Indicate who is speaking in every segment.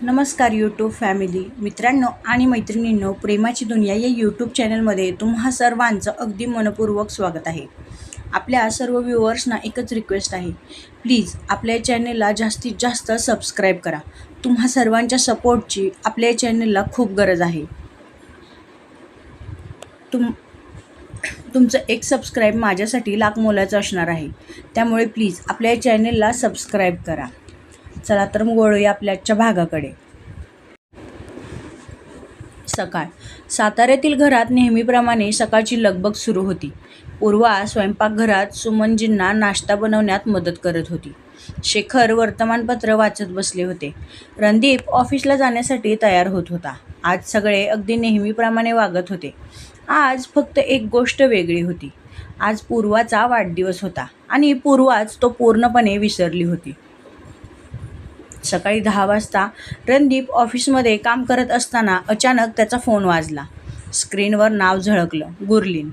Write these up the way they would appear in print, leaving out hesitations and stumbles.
Speaker 1: नमस्कार YouTube family मित्रांनो आणि मैत्रिणींनो, प्रेमाची दुनिया या यूट्यूब चॅनलमध्ये तुम्हा सर्वांचं अगदी मनपूर्वक स्वागत आहे. आपल्या सर्व व्ह्युअर्सना एकच रिक्वेस्ट आहे, प्लीज आपल्या चॅनलला जास्तीत जास्त सबस्क्राईब करा. तुम्हा सर्वांच्या सपोर्टची आपल्या चॅनलला खूप गरज आहे. तुमचं एक सबस्क्राईब माझ्यासाठी लाख मोलाचं असणार आहे. त्यामुळे प्लीज आपल्या चॅनलला सबस्क्राईब करा. चला तर मग वळूया आपल्या आजच्या भागाकडे. सकाळ. साताऱ्यातील घरात नेहमीप्रमाणे सकाळची लगबग सुरू होती. पूर्वा स्वयंपाकघरात सुमनजींना नाश्ता बनवण्यात मदत करत होती. शेखर वर्तमानपत्र वाचत बसले होते. रणदीप ऑफिसला जाण्यासाठी तयार होत होता. आज सगळे अगदी नेहमीप्रमाणे वागत होते. आज फक्त एक गोष्ट वेगळी होती. आज पूर्वाचा वाढदिवस होता आणि पूर्वाच तो पूर्णपणे विसरली होती. सकाळी 10 वाजता रणदीप ऑफिसमध्ये काम करत असताना अचानक त्याचा फोन वाजला. स्क्रीनवर नाव झळकलं, गुरलीन.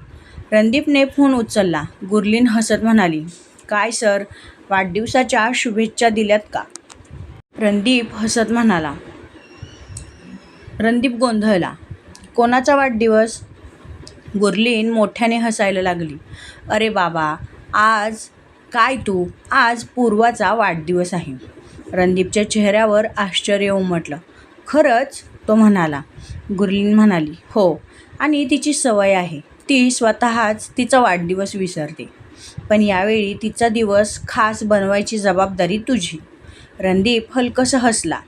Speaker 1: रणदीपने फोन उचलला. गुरलीन हसत म्हणाली, काय सर, वाढदिवसाच्या शुभेच्छा दिल्यात का? रणदीप हसत म्हणाला. रणदीप गोंधळला. कोणाचा वाढदिवस? गुरलीन मोठ्याने हसायला लागली. अरे बाबा, आज पूर्वाचा वाढदिवस आहे. रणदीपच्या चेहऱ्यावर आश्चर्य उमटलं. खरंच? तो म्हणाला. गुरलीन म्हणाली, हो, आणि तिची सवय आहे. ती स्वतःच तिचा वाढदिवस विसरते. पण यावेळी तिचा दिवस खास बनवायची जबाबदारी तुझी. रणदीप हलकंसं हसला.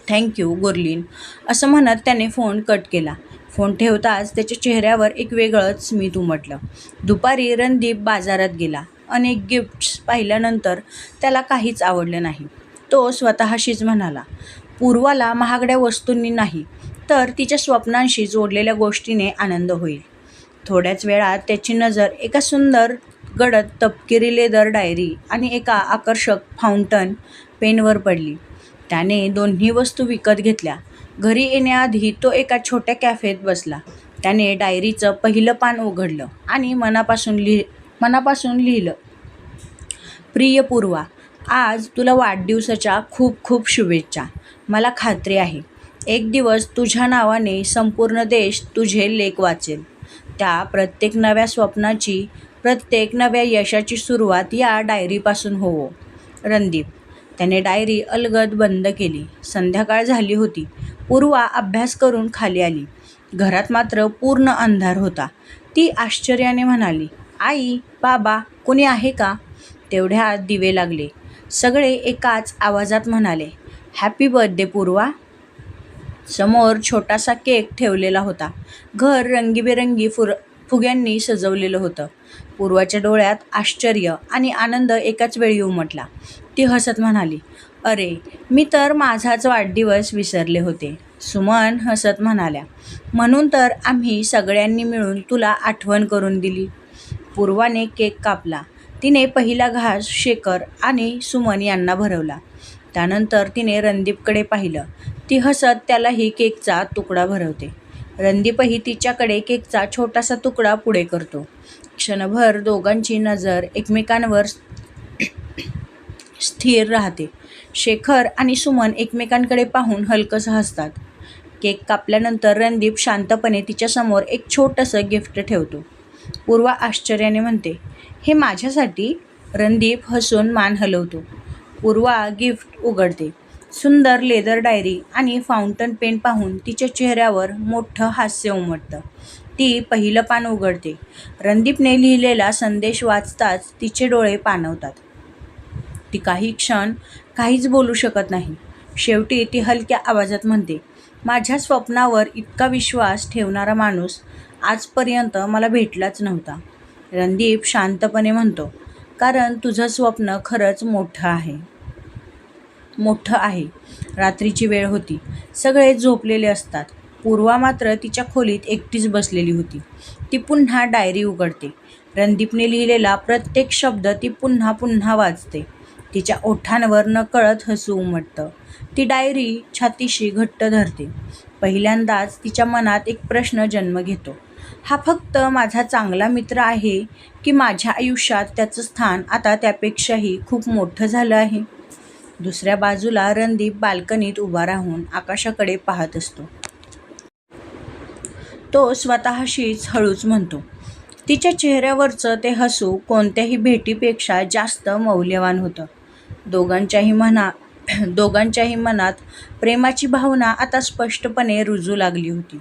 Speaker 1: थँक्यू गुरलीन, असं म्हणत त्याने फोन कट केला. फोन ठेवताच त्याच्या चेहऱ्यावर एक वेगळंच स्मित उमटलं. दुपारी रणदीप बाजारात गेला. अनेक गिफ्ट्स पाहिल्यानंतर त्याला काहीच आवडलं नाही. तो स्वतःशीच म्हणाला, पूर्वाला महागड्या वस्तूंनी नाही तर तिच्या स्वप्नांशी जोडलेल्या गोष्टीने आनंद होईल. थोड्याच वेळात त्याची नजर एका सुंदर गडद तपकिरी लेदर डायरी आणि एका आकर्षक फाउंटन पेनवर पडली. त्याने दोन्ही वस्तू विकत घेतल्या. घरी येण्याआधी तो एका छोट्या कॅफेत बसला. त्याने डायरीचं पहिलं पान उघडलं आणि मनापासून लिहिलं, प्रिय पूर्वा, आज तुला वाढदिवसाच्या खूप खूप शुभेच्छा. मला खात्री आहे एक दिवस तुझ्या नावाने संपूर्ण देश तुझे लेख वाचेल. त्या प्रत्येक नव्या स्वप्नाची, प्रत्येक नव्या यशाची सुरुवात या डायरीपासून होवो. रणदीप. त्याने डायरी अलगद बंद केली. संध्याकाळ झाली होती. पूर्वा अभ्यास करून खाली आली. घरात मात्र पूर्ण अंधार होता. ती आश्चर्याने म्हणाली, आई, बाबा, कोणी आहे का? तेवढ्यात दिवे लागले. सगळे एकाच आवाजात म्हणाले, हॅपी बर्थडे पूर्वा. समोर छोटासा केक ठेवलेला होता. घर रंगीबेरंगी फुग्यांनी सजवलेलं होतं. पूर्वाच्या डोळ्यात आश्चर्य आणि आनंद एकाच वेळी उमटला. ती हसत म्हणाली, अरे, मी तर माझाच वाढदिवस विसरले होते. सुमन हसत म्हणाल्या, म्हणून तर आम्ही सगळ्यांनी मिळून तुला आठवण करून दिली. पूर्वाने केक कापला. तिने पहिला घास शेखर आणि सुमन यांना भरवला. त्यानंतर तिने रणदीपकडे पाहिलं. ती हसत त्यालाही केकचा तुकडा भरवते. रणदीपही तिच्याकडे केकचा छोटासा तुकडा पुढे करतो. क्षणभर दोघांची नजर एकमेकांवर स्थिर राहते. शेखर आणि सुमन एकमेकांकडे पाहून हलकंसं हसतात. केक कापल्यानंतर रणदीप शांतपणे तिच्यासमोर एक छोटंसं गिफ्ट ठेवतो. पूर्वा आश्चर्याने म्हणते, हे माझ्यासाठी? रणदीप हसून मान हलवतो. पूर्वा गिफ्ट उघडते. सुंदर लेदर डायरी आणि फाउंटन पेन पाहून तिच्या चेहऱ्यावर मोठं हास्य उमटतं. ती पहिलं पान उघडते. रणदीपने लिहिलेला संदेश वाचताच तिचे डोळे पाणवतात. ती काही क्षण काहीच बोलू शकत नाही. शेवटी ती हलक्या आवाजात म्हणते, माझ्या स्वप्नावर इतका विश्वास ठेवणारा माणूस आजपर्यंत मला भेटलाच नव्हता. रणदीप शांतपणे म्हणतो, कारण तुझं स्वप्न खरंच मोठं आहे. रात्रीची वेळ होती. सगळे झोपलेले असतात. पूर्वा मात्र तिच्या खोलीत एकटीच बसलेली होती. ती पुन्हा डायरी उघडते. रणदीपने लिहिलेला प्रत्येक शब्द ती पुन्हा पुन्हा वाचते. तिच्या ओठांवर नकळत हसू उमटतं. ती डायरी छातीशी घट्ट धरते. पहिल्यांदाच तिच्या मनात एक प्रश्न जन्म घेतो, हा फक्त माझा चांगला मित्र आहे की माझ्या आयुष्यात त्याचं स्थान आता त्यापेक्षाही खूप मोठं झालं आहे? दुसऱ्या बाजूला रणदीप बाल्कनीत उभा राहून आकाशाकडे पाहत असतो. तो स्वतःशीच हळूच म्हणतो. तिच्या चेहऱ्यावरचं ते हसू कोणत्याही भेटीपेक्षा जास्त मौल्यवान होतं. दोघांच्याही मनात प्रेमाची भावना आता स्पष्टपणे रुजू लागली होती,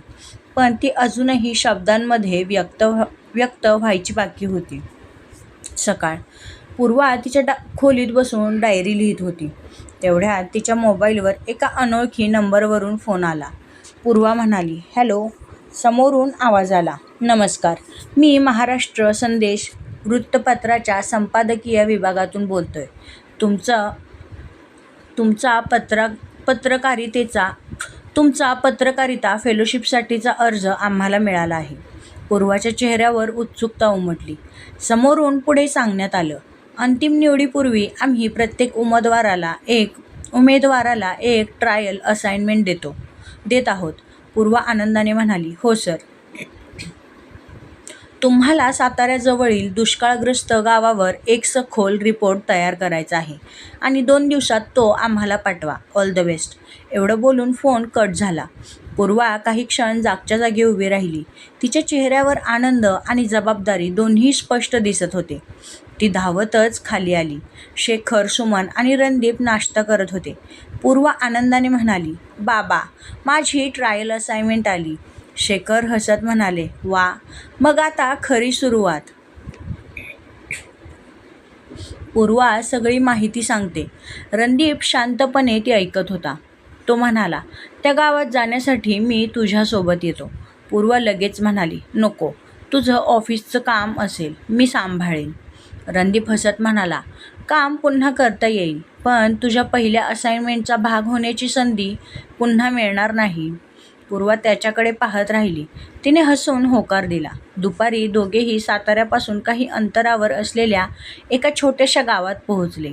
Speaker 1: पण ती अजूनही शब्दांमध्ये व्यक्त व्हायची बाकी होती. सकाळ. पूर्वा तिच्या खोलीत बसून डायरी लिहित होती. तेवढ्यात तिच्या मोबाईलवर एका अनोळखी नंबरवरून फोन आला. पूर्वा म्हणाली, हॅलो. समोरून आवाज आला, नमस्कार, मी महाराष्ट्र संदेश वृत्तपत्राच्या संपादकीय विभागातून बोलतोय. तुमचा पत्रकारिता फेलोशिपसाठीचा अर्ज आम्हाला मिळाला आहे. पूर्वाच्या चेहऱ्यावर उत्सुकता उमटली. समोरून पुढे सांगण्यात आलं, अंतिम निवडीपूर्वी आम्ही प्रत्येक उमेदवाराला एक ट्रायल असाइनमेंट देत आहोत. पूर्वा आनंदाने म्हणाली, हो सर. तुम्हाला साताऱ्याजवळील दुष्काळग्रस्त गावावर एक सखोल रिपोर्ट तयार करायचा आहे आणि 2 दिवसात तो आम्हाला पाठवा. All the best. एवढं बोलून फोन कट झाला. पूर्वा काही क्षण जागच्या जागी उभी राहिली. तिच्या चेहऱ्यावर आनंद आणि जबाबदारी दोन्ही स्पष्ट दिसत होते. ती धावतच खाली आली. शेखर, सुमन आणि रणदीप नाश्ता करत होते. पूर्वा आनंदाने म्हणाली, बाबा, माझी ट्रायल असाइनमेंट आली. शेखर हसत म्हणाले, वा, मग आता खरी सुरुवात. पूर्वा सगळी माहिती सांगते. रणदीप शांतपणे ती ऐकत होता. तो म्हणाला, त्या गावात जाण्यासाठी मी तुझ्यासोबत येतो. पूर्वा लगेच म्हणाली, नको, तुझं ऑफिसचं काम असेल, मी सांभाळेन. रणदीप हसत म्हणाला, काम पुन्हा करता येईल, पण तुझ्या पहिल्या असाइनमेंटचा भाग होण्याची संधी पुन्हा मिळणार नाही. पूर्वा त्याच्याकडे पाहत राहिली. तिने हसून होकार दिला. दुपारी दोघेही साताऱ्यापासून काही अंतरावर असलेल्या एका छोट्याशा गावात पोहोचले.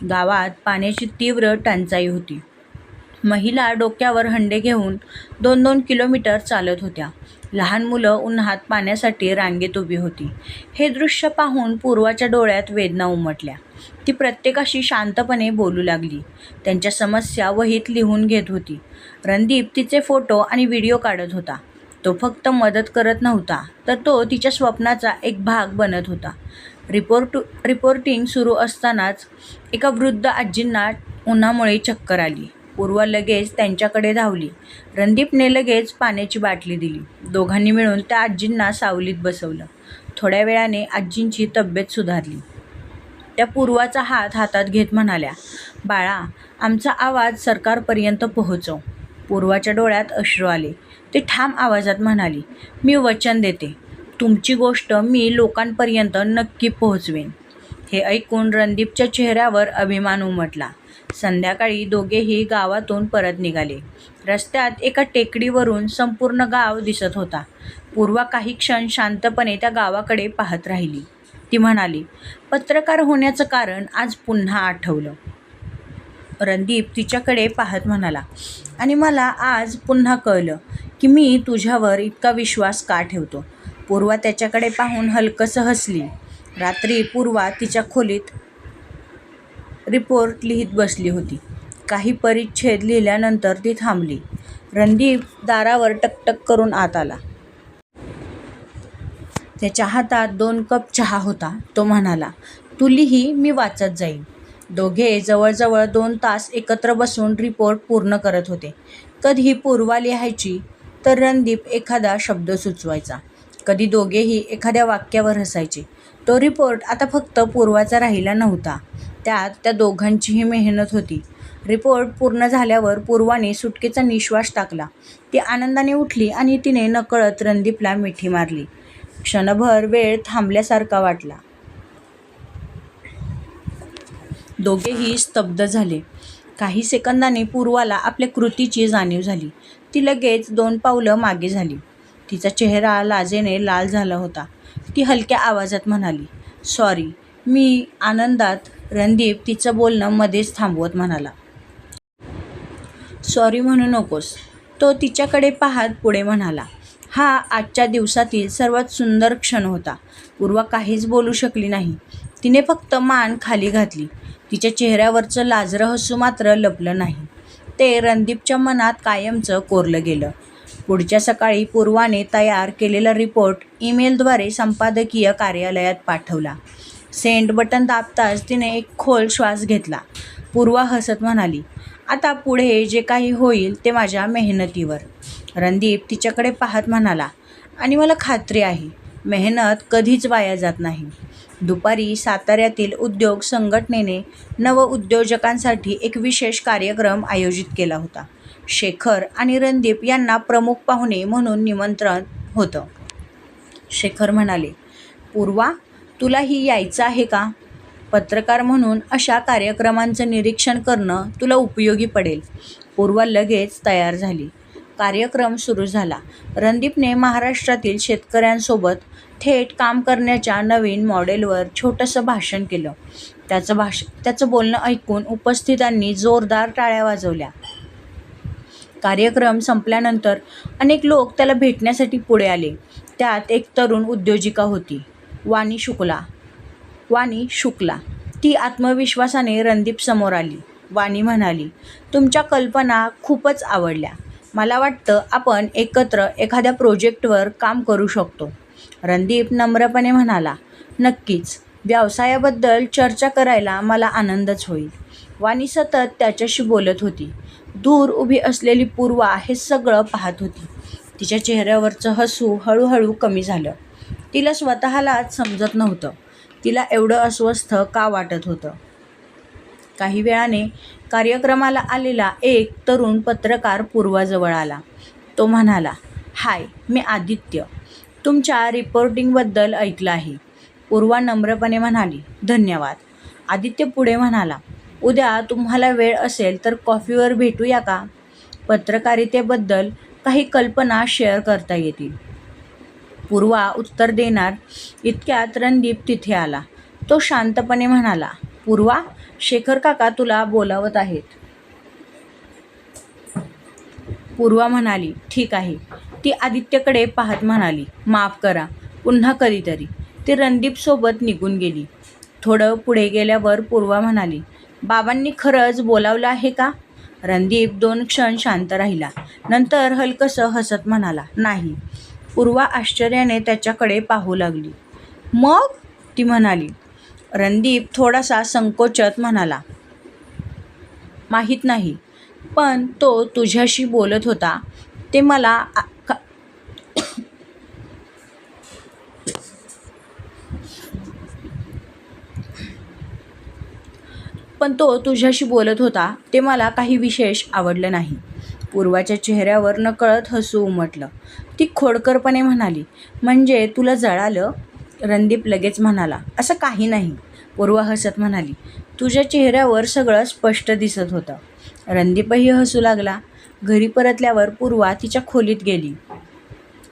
Speaker 1: गावात पाण्याची तीव्र टंचाई होती. महिला डोक्यावर हंडे घेऊन 2-2 किलोमीटर चालत होत्या. लहान मुलं उन्हात पाण्यासाठी रांगेत उभी होती. हे दृश्य पाहून पूर्वाच्या डोळ्यात वेदना उमटल्या. ती प्रत्येकाशी शांतपणे बोलू लागली. त्यांच्या समस्या वहीत लिहून घेत होती. रणदीप तिचे फोटो आणि व्हिडिओ काढत होता. तो फक्त मदत करत नव्हता, तर तो तिच्या स्वप्नाचा एक भाग बनत होता. रिपोर्टिंग सुरू असतानाच एका वृद्ध आजींना उन्हामुळे चक्कर आली. पूर्वा लगेच त्यांच्याकडे धावली. रणदीपने लगेच पाण्याची बाटली दिली. दोघांनी मिळून त्या आजींना सावलीत बसवलं. थोड्या वेळाने आजींची तब्येत सुधारली. त्या पूर्वाचा हात हातात घेत म्हणाल्या, बाळा, आमचा आवाज सरकारपर्यंत पोहोचव. पूर्वाच्या डोळ्यात अश्रू आले. ती ठाम आवाजात म्हणाली, मी वचन देते, तुमची गोष्ट मी लोकांपर्यंत नक्की पोहोचवेन. हे ऐकून रणदीपच्या चेहऱ्यावर अभिमान उमटला. संध्याकाळी दोघेही गावातून परत निघाले. रस्त्यात एका टेकडीवरून संपूर्ण गाव दिसत होता. पूर्वा काही क्षण शांतपणे त्या गावाकडे पाहत राहिली. ती म्हणाली, पत्रकार होण्याचं कारण आज पुन्हा आठवलं. रणदीप तिच्याकडे पाहत म्हणाला, आणि मला आज पुन्हा कळलं की मी तुझ्यावर इतका विश्वास का ठेवतो. पूर्वा त्याच्याकडे पाहून हलकसं हसली. रात्री पूर्वा तिच्या खोलीत रिपोर्ट लिहित बसली होती. काही परिच्छेद लिहिल्यानंतर ती थांबली. रणदीप दारावर टकटक करून आत आला. त्याच्या हातात 2 कप चहा होता. तो म्हणाला, तू लिही, मी वाचत जाईन. दोघे जवळजवळ 2 तास एकत्र बसून रिपोर्ट पूर्ण करत होते. कधी पूर्वा लिहायची तर रणदीप एखादा शब्द सुचवायचा. कधी दोघेही एखाद्या वाक्यावर हसायचे. तो रिपोर्ट आता फक्त पूर्वाचा राहिला नव्हता, त्यात त्या दोघांचीही मेहनत होती. रिपोर्ट पूर्ण झाल्यावर पूर्वाने सुटकेचा निश्वास टाकला. ती आनंदाने उठली आणि तिने नकळत रणदीपला मिठी मारली. क्षणभर वेळ थांबल्यासारखा वाटला. दोघेही स्तब्ध झाले. काही सेकंदांनी पूर्वाला आपल्या कृतीची जाणीव झाली. ती लगेच 2 पावलं मागे झाली. तिचा चेहरा लाजेने लाल झाला होता. ती हलक्या आवाजात म्हणाली, सॉरी, मी आनंदात. रणदीप तिचं बोलणं मध्येच थांबवत म्हणाला, सॉरी म्हणू नकोस. तो तिच्याकडे पाहत पुढे म्हणाला, हा आजच्या दिवसातील सर्वात सुंदर क्षण होता. पूर्वा काहीच बोलू शकली नाही. तिने फक्त मान खाली घातली. तिच्या चेहऱ्यावरचं लाजरं हसू मात्र लपलं नाही. ते रणदीपच्या मनात कायमचं कोरलं गेलं. पुढच्या सकाळी पूर्वाने तयार केलेला रिपोर्ट ईमेलद्वारे संपादकीय कार्यालयात पाठवला. सेंड बटन दाबताच तिने एक खोल श्वास घेतला. पूर्वा हसत म्हणाली, आता पुढे जे काही होईल ते माझ्या मेहनतीवर. रणदीप तिच्याकडे पाहत म्हणाला, आणि मला खात्री आहे मेहनत कधीच वाया जात नाही. दुपारी साताऱ्यातील उद्योग संघटनेने नवउद्योजकांसाठी एक विशेष कार्यक्रम आयोजित केला होता. शेखर आणि रणदीप यांना प्रमुख पाहुणे म्हणून निमंत्रण होतं. शेखर म्हणाले, पूर्वा, तुलाही यायचं आहे का? पत्रकार म्हणून अशा कार्यक्रमांचं निरीक्षण करणं तुला उपयोगी पडेल. पूर्वा लगेच तयार झाली. कार्यक्रम सुरू झाला. रणदीपने महाराष्ट्रातील शेतकऱ्यांसोबत थेट काम करण्याच्या नवीन मॉडेलवर छोटंसं भाषण केलं. त्याचं बोलणं ऐकून उपस्थितांनी जोरदार टाळ्या वाजवल्या. कार्यक्रम संपल्यानंतर अनेक लोक त्याला भेटण्यासाठी पुढे आले. त्यात एक तरुण उद्योजिका होती, वाणी शुक्ला. ती आत्मविश्वासाने रणदीप समोर आली. वाणी म्हणाली, तुमच्या कल्पना खूपच आवडल्या. मला वाटतं आपण एकत्र एखाद्या प्रोजेक्टवर काम करू शकतो. रणदीप नम्रपणे म्हणाला, नक्कीच. व्यवसायाबद्दल चर्चा करायला मला आनंदच होईल. वाणी सतत त्याच्याशी बोलत होती. दूर उभी असलेली पूर्वा हे सगळं पाहत होती. तिच्या चेहऱ्यावरचं हसू हळूहळू कमी झालं. तिला स्वतःलाच समजत नव्हतं. तिला एवढं अस्वस्थ का वाटत होतं. काही वेळाने कार्यक्रमाला आलेला एक तरुण पत्रकार पूर्वाजवळ आला. तो म्हणाला, हाय, मी आदित्य. तुमच्या रिपोर्टिंगबद्दल ऐकलं आहे. पूर्वा नम्रपणे म्हणाली, धन्यवाद. आदित्य पुढे म्हणाला, उद्या तुम्हाला वेळ असेल तर कॉफीवर भेटूया का? पत्रकारितेबद्दल काही कल्पना शेअर करता येतील. पूर्वा उत्तर देणार इतक्यात रणदीप तिथे आला. तो शांतपणे म्हणाला, पूर्वा, शेखर काका तुला बोलावत आहेत. पूर्वा म्हणाली, ठीक आहे. ती आदित्यकडे पाहत म्हणाली, माफ करा, पुन्हा कधीतरी. ती रणदीपसोबत निघून गेली. थोडं पुढे गेल्यावर पूर्वा म्हणाली, बाबांनी खरंच बोलावलं आहे का? रणदीप 2 क्षण शांत राहिला. नंतर हलकसं हसत म्हणाला, नाही. पूर्वा आश्चर्याने त्याच्याकडे पाहू लागली. मग? ती म्हणाली. रणदीप थोडासा संकोचत म्हणाला, माहीत नाही, पण तो तुझ्याशी बोलत होता ते मला काही विशेष आवडलं नाही. पूर्वाच्या चेहऱ्यावर नकळत हसू उमटलं. ती खोडकरपणे म्हणाली, म्हणजे तुला जळालं? रणदीप लगेच म्हणाला, असं काही नाही. पूर्वा हसत म्हणाली, तुझ्या चेहऱ्यावर सगळं स्पष्ट दिसत होतं. रणदीपही हसू लागला. घरी परतल्यावर पूर्वा तिच्या खोलीत गेली.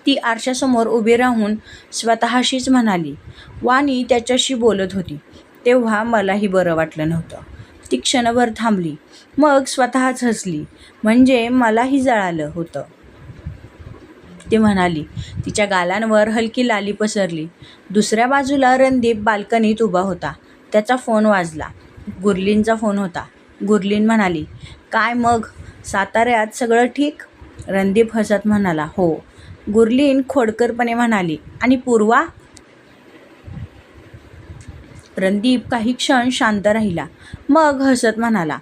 Speaker 1: ती आरशासमोर उभी राहून स्वतःशीच म्हणाली, वाणी त्याच्याशी बोलत होती तेव्हा मलाही बरं वाटलं नव्हतं. ती क्षणभर थांबली. मग स्वतःच हसली, म्हणजे मलाही जळालं होतं. ती म्हणाली. तिच्या गालांवर हलकी लाली पसरली. दुसऱ्या बाजूला रणदीप बाल्कनीत उभा होता. त्याचा फोन वाजला. गुरलीनचा फोन होता. गुरलीन म्हणाली, काय मग, साताऱ्यात सगळं ठीक? रणदीप हसत म्हणाला, हो. गुरलीन खोडकरपणे म्हणाली, आणि पूर्वा? रणदीप काही क्षण शांत राहिला. मग हसत म्हणाला,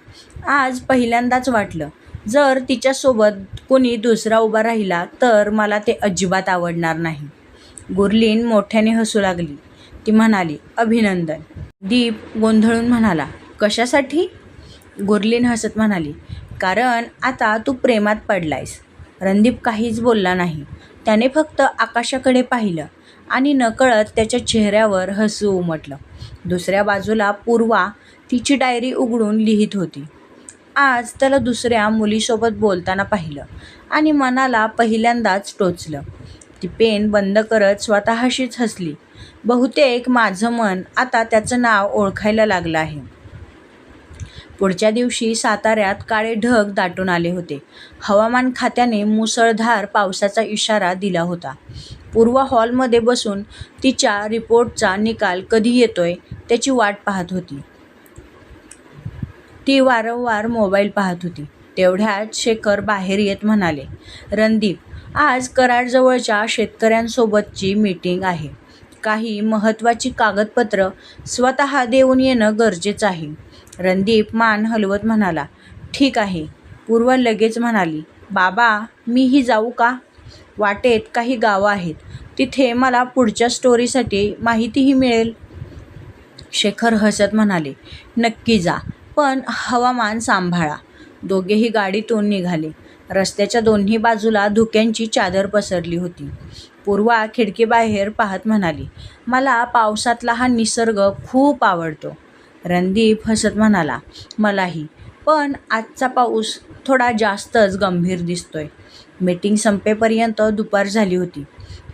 Speaker 1: आज पहिल्यांदाच वाटलं, जर तिच्यासोबत कोणी दुसरा उभा राहिला तर मला ते अजिबात आवडणार नाही. गुरलीन मोठ्याने हसू लागली. ती म्हणाली, अभिनंदन. दीप गोंधळून म्हणाला, कशासाठी? गुरलीन हसत म्हणाली, कारण आता तू प्रेमात पडलायस. रणदीप काहीच बोलला नाही. त्याने फक्त आकाशाकडे पाहिलं आणि नकळत त्याच्या चेहऱ्यावर हसू उमटलं. दुसऱ्या बाजूला पूर्वा तिची डायरी उघडून लिहित होती. आज त्याला दुसऱ्या मुलीसोबत बोलताना पाहिलं आणि मनाला पहिल्यांदाच टोचलं. ती पेन बंद करत स्वतःशीच हसली. बहुतेक माझं मन आता त्याचं नाव ओळखायला लागलं आहे. पुढच्या दिवशी साताऱ्यात काळे ढग दाटून आले होते. हवामान खात्याने मुसळधार पावसाचा इशारा दिला होता. पूर्वा हॉलमध्ये बसून तिच्या रिपोर्टचा निकाल कधी येतोय त्याची वाट पाहत होती. ती वारंवार मोबाईल पाहत होती. तेवढ्यात शेखर बाहेर येत म्हणाले, रणदीप, आज कराडजवळच्या शेतकऱ्यांसोबतची मीटिंग आहे. काही महत्त्वाची कागदपत्र स्वतः देऊन येणं गरजेचं आहे. रणदीप मान हलवत म्हणाला, ठीक आहे. पूर्वा लगेच म्हणाली, बाबा, मीही जाऊ का? वाटेत काही गावं आहेत. तिथे मला पुढच्या स्टोरीसाठी माहितीही मिळेल. शेखर हसत म्हणाले, नक्की जा, पण हवामान सांभाळा. दोघेही गाडीतून निघाले. रस्त्याच्या दोन्ही बाजूला धुक्यांची चादर पसरली होती. पूर्वा खिडकीबाहेर पाहत म्हणाली, मला पावसातला हा निसर्ग खूप आवडतो. रणदीप हसत म्हणाला, मलाही, पण आजचा पाऊस थोडा जास्तच गंभीर दिसतोय. मीटिंग संपेपर्यंत दुपार झाली होती.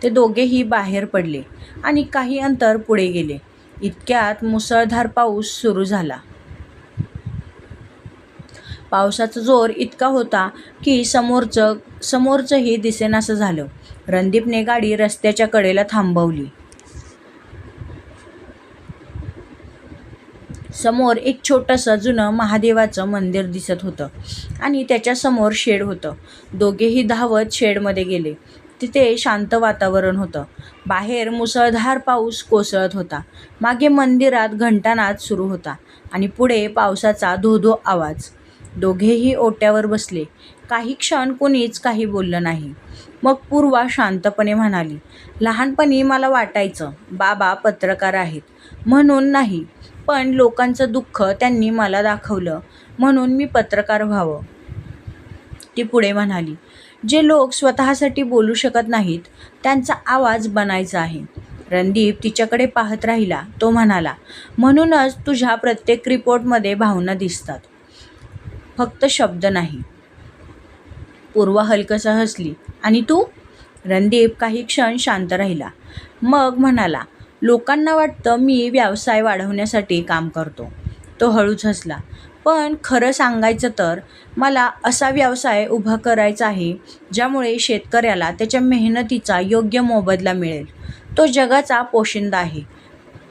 Speaker 1: ते दोघेही बाहेर पडले आणि काही अंतर पुढे गेले. इतक्यात मुसळधार पाऊस सुरू झाला. पावसाचा जोर इतका होता की समोरचंही दिसेनासं झालं. रणदीपने गाडी रस्त्याच्या कडेला थांबवली. समोर एक छोटंसं जुनं महादेवाचं मंदिर दिसत होतं आणि त्याच्यासमोर शेड होतं. दोघेही धावत शेडमध्ये गेले. तिथे शांत वातावरण होतं. बाहेर मुसळधार पाऊस कोसळत होता. मागे मंदिरात घंटानाद सुरू होता आणि पुढे पावसाचा धो-धो आवाज. दोघेही ओट्यावर बसले. काही क्षण कोणीच काही बोललं नाही. मग पूर्वा शांतपणे म्हणाली, लहानपणी मला वाटायचं बाबा पत्रकार आहेत म्हणून नाही, पण लोकांचं दुःख त्यांनी मला दाखवलं म्हणून मी पत्रकार व्हावं. ती पुढे म्हणाली, जे लोक स्वतःसाठी बोलू शकत नाहीत त्यांचा आवाज बनायचा आहे. रणदीप तिच्याकडे पाहत राहिला. तो म्हणाला, म्हणूनच तुझ्या प्रत्येक रिपोर्टमध्ये भावना दिसतात, फक्त शब्द नाही. पूर्वा हलकसं हसली. आणि तू? रणदीप काही क्षण शांत राहिला. मग म्हणाला, लोकांना वाटतं मी व्यवसाय वाढवण्यासाठी काम करतो. तो हळूच हसला. पण खरं सांगायचं तर मला असा व्यवसाय उभा करायचा आहे ज्यामुळे शेतकऱ्याला त्याच्या मेहनतीचा योग्य मोबदला मिळेल. तो जगाचा पोशिंदा आहे.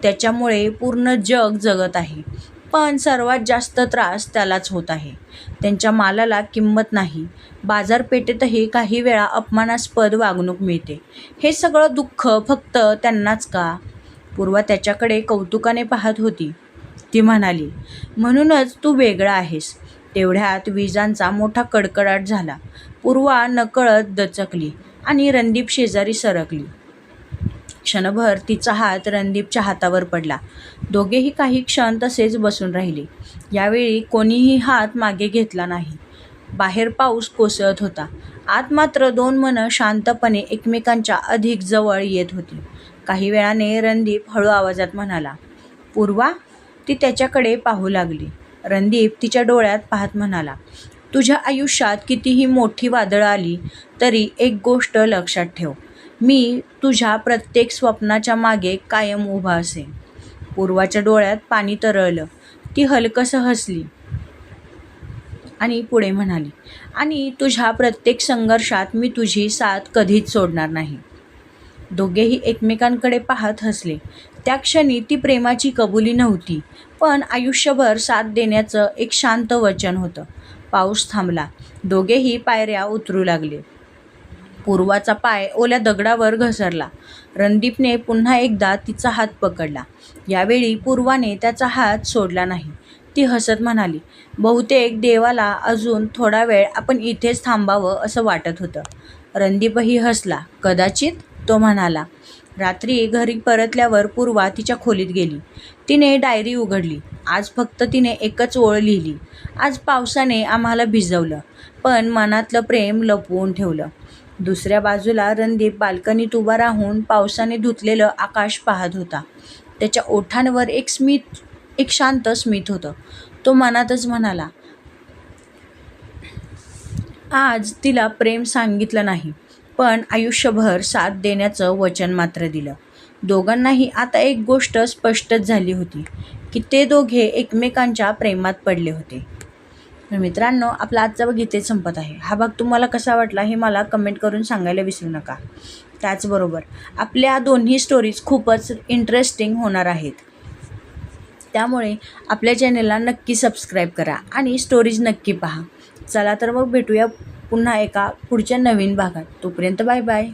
Speaker 1: त्याच्यामुळे पूर्ण जग जगत आहे. पण सर्वात जास्त त्रास त्यालाच होत आहे. त्यांच्या मालाला किंमत नाही. बाजारपेठेतही काही वेळा अपमानास्पद वागणूक मिळते. हे सगळं दुःख फक्त त्यांनाच का? पूर्वा त्याच्याकडे कौतुकाने पाहत होती. ती म्हणाली, म्हणूनच तू वेगळा आहेस. तेवढ्यात विजांचा मोठा कडकडाट झाला. पूर्वा नकळत दचकली आणि रणदीप शेजारी सरकली. क्षणभर तिचा हात रणदीपच्या हातावर पडला. दोघेही काही क्षण तसेच बसून राहिले. यावेळी कोणीही हात मागे घेतला नाही. बाहेर पाऊस कोसळत होता. आत मात्र दोन मनं शांतपणे एकमेकांच्या अधिक जवळ येत होती. काही वेळाने रणदीप हळू आवाजात म्हणाला, पूर्वा. ती त्याच्याकडे पाहू लागली. रणदीप तिच्या डोळ्यात पाहत म्हणाला, तुझ्या आयुष्यात कितीही मोठी वादळं आली तरी एक गोष्ट लक्षात ठेव, मी तुझ्या प्रत्येक स्वप्नाच्या मागे कायम उभा असेन. पूर्वाच्या डोळ्यात पाणी तरळलं. ती हलकसं हसली आणि पुढे म्हणाली, आणि तुझ्या प्रत्येक संघर्षात मी तुझी साथ कधीच सोडणार नाही. दोघेही एकमेकांकडे पाहत हसले. त्या क्षणी ती प्रेमाची कबुली नव्हती, पण आयुष्यभर साथ देण्याचं एक शांत वचन होतं. पाऊस थांबला. दोघेही पायऱ्या उतरू लागले. पूर्वाचा पाय ओल्या दगडावर घसरला. रणदीपने पुन्हा एकदा तिचा हात पकडला. यावेळी पूर्वाने त्याचा हात सोडला नाही. ती हसत म्हणाली, बहुतेक देवाला अजून थोडा वेळ आपण इथेच थांबावं असं वाटत होतं. रणदीपही हसला. कदाचित, तो म्हणाला. रात्री घरी परतल्यावर पूर्वा तिच्या खोलीत गेली. तिने डायरी उघडली. आज फक्त तिने एकच ओळ लिहिली, आज पावसाने आम्हाला भिजवलं, पण मनातलं प्रेम लपवून ठेवलं. दुसऱ्या बाजूला रणदीप बाल्कनीत उभा राहून पावसाने धुतलेलं आकाश पाहत होता. त्याच्या ओठांवर एक शांत स्मित होतं. तो मनातच म्हणाला, आज तिला प्रेम सांगितलं नाही, पण आयुष्यभर साथ देण्याचं वचन मात्र दिलं. दोघांनाही आता एक गोष्ट स्पष्टच झाली होती की ते दोघे एकमेकांच्या प्रेमात पडले होते. तर मित्रांनो, आपला आजचा भाग इथेच संपत आहे. हा भाग तुम्हाला कसा वाटला हे मला कमेंट करून सांगायला विसरू नका. त्याचबरोबर आपल्या दोन्ही स्टोरीज खूपच इंटरेस्टिंग होणार आहेत. त्यामुळे आपल्या चॅनलला नक्की सबस्क्राईब करा आणि स्टोरीज नक्की पहा. चला तर मग भेटूया पुन्हा एका पुढच्या नवीन भागात. तोपर्यंत बाय बाय.